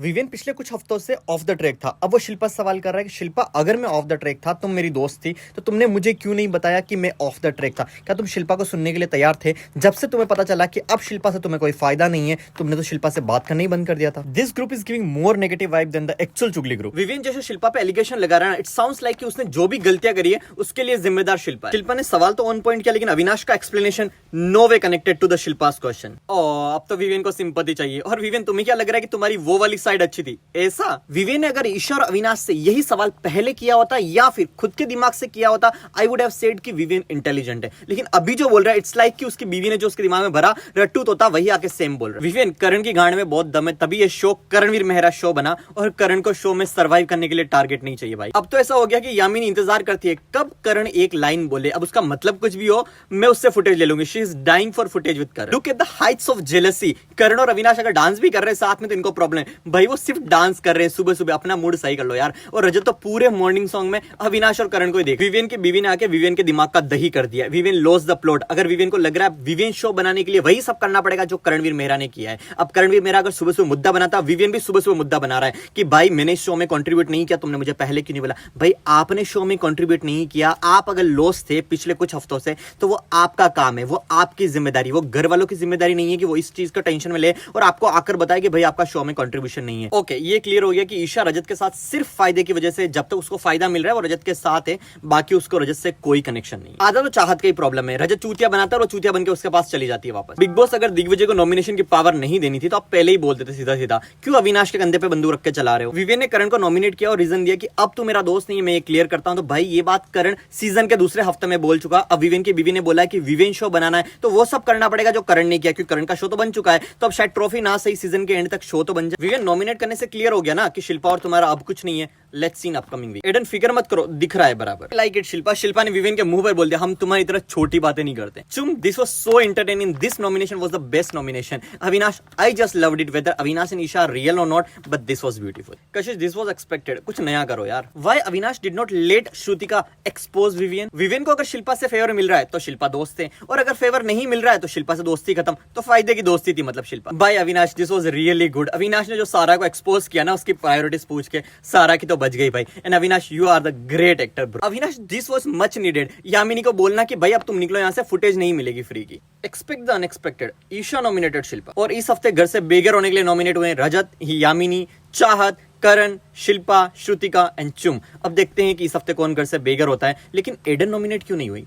विवेन पिछले कुछ हफ्तों से ऑफ द ट्रैक था। अब वो शिल्पा से सवाल कर रहा है कि शिल्पा, अगर मैं ऑफ द ट्रैक था, तुम मेरी दोस्त थी, तो तुमने मुझे क्यों नहीं बताया कि मैं ऑफ द ट्रैक था? क्या तुम शिल्पा को सुनने के लिए तैयार थे? जब से तुम्हें पता चला कि अब शिल्पा से तुम्हें कोई फायदा नहीं है, तुमने तो शिल्पा से बात करना ही बंद कर दिया था। This group is giving more negative vibe than the actual चुगली ग्रुप। विवेन जैसे शिल्पा पे एलिगेशन लगा रहा है, इट साउंड्स लाइक कि उसने जो भी गलतियां करी है उसके लिए जिम्मेदार शिल्पा है। शिल्पा ने सवाल तो ऑन पॉइंट किया, लेकिन अविनाश का explanation no way connected to the Shilpa's question. अब तो विवेन को सिंपैथी चाहिए। और विवेन, तुम्हें क्या लग रहा है कि तुम्हारी वो वाली साइड अच्छी थी? ऐसा विवेन ने अगर ईशा और अविनाश से यही सवाल पहले किया होता या फिर खुद के दिमाग से किया होता, आई वुड हैव सेड कि विवेन इंटेलिजेंट है। लेकिन अभी जो बोल रहा है, इट्स लाइक कि उसकी बीवी ने जो उसके दिमाग में भरा रट्टू तोता वही आके सेम बोल रहा है। विवेन, करण की गांड में बहुत दम है, तभी ये शो करणवीर मेहरा शो बना, और करण को शो में सर्वाइव करने के लिए टारगेट नहीं चाहिए भाई। अब तो ऐसा हो गया कि यामिनी इंतजार करती है कब करण एक लाइन बोले। अब उसका मतलब कुछ भी हो, मैं उससे फुटेज ले लूंगी। She is dying for footage with Karan. Look at the heights of jealousy. Karan और अविनाश अगर डांस भी कर रहे हैं साथ में तो इनको प्रॉब्लम है भाई। वो सिर्फ डांस कर रहे हैं सुबह सुबह, अपना मूड सही कर लो यार। और रजत तो पूरे मॉर्निंग सॉन्ग में अविनाश और करण को ही देख। विवेन की बीवी ने आके विवेन के दिमाग का दही कर दिया। Viven loss the plot. अगर विवेन को लग रहा है विवेन शो बनाने के लिए वही सब करना पड़ेगा जो करणवीर मेहरा ने किया है। अब करणवीर मेहरा अगर सुबह सुबह मुद्दा बनाता, विवेन भी सुबह सुबह मुद्दा बना रहा है कि भाई मैंने इस शो में कंट्रीब्यूट नहीं किया, तुमने मुझे पहले क्यों नहीं बोला? भाई आपने शो में कंट्रीब्यूट नहीं किया, आप अगर लॉस थे पिछले कुछ हफ्तों से, तो वो आपका काम है, वो आपकी जिम्मेदारी, वो घर वालों की जिम्मेदारी नहीं है कि वो इस चीज का टेंशन में ले और आपको आकर बताए कि भाई आपका शो में कंट्रीब्यूशन नहीं है। ओके, ये क्लियर हो गया कि ईशा रजत के साथ सिर्फ फायदे की वजह से, जब तक उसको फायदा मिल रहा है वो रजत के साथ है, बाकी उसको रजत से कोई कनेक्शन नहीं। आधा तो चाहत का ही प्रॉब्लम है। रजत चूतिया बनाता है और चूतिया बनकर उसके पास चली जाती है वापस। बिग बॉस अगर दिग्विजय को नॉमिनेशन की पावर नहीं देनी थी तो आप पहले ही बोल देते सीधा सीधा, क्यों अविनाश के कंधे पे बंदूक रख के चला रहे हो? विवेन ने करण को नॉमिनेट किया और रीजन दिया कि अब तू मेरा दोस्त नहीं है, मैं ये क्लियर करता हूं। तो भाई ये बात करण सीजन के दूसरे हफ्ते में बोल चुका। अब विवेन की बीवी ने बोला है कि विवेन शो बनाना है तो वो सब करना पड़ेगा जो करण ने किया, क्योंकि करण का शो तो बन चुका है। तो अब शायद ट्रॉफी ना सही, सीजन के एंड तक शो तो बन जाए। विवेन नॉमिनेट करने से क्लियर हो गया ना कि शिल्पा और तुम्हारा अब कुछ नहीं है। Let's see in upcoming week. Eden फिकर मत करो, दिख रहा है बराबर। Like it Shilpa. शिल्पा ने विवेन के मुंह पर बोल दिया, हम तुम्हारी तरह छोटी बातें नहीं करते। Chum, this was so entertaining. This nomination was the best nomination. Avinash, I just loved it. Whether Avinash and Eisha real और not, but this was beautiful. Kashish, this was expected. कुछ नया करो यार। Why Avinash did not let Shrutika expose Vivian? Vivian को अगर शिल्पा से फेवर मिल रहा है तो शिल्पा दोस्त थे, और अगर फेवर नहीं मिल रहा है तो शिल्पा से दोस्ती खत्म। तो फायदे की दोस्ती थी मतलब Shilpa. Bye Avinash, this was really good. Avinash ने जो सारा को एक्सपोज किया ना, उसकी प्रायोरिटीज पूछ के, सारा की तो बच गई भाई। And Avinash, you are the great actor bro. Avinash, this was much needed. Yamini को बोलना कि भाई अब तुम निकलो यहाँ से, फुटेज नहीं मिलेगी फ्री की। Expect the unexpected. Isha nominated Shilpa. और इस हफ्ते घर से बेघर होने के लिए नॉमिनेट हुए रजत, यामिनी, चाहत, करण, शिल्पा, श्रुतिका एंड चुम। अब देखते हैं कि इस हफ्ते कौन घर से बेघर होता है। लेकिन एडन नॉमिनेट क्यों नहीं हुई?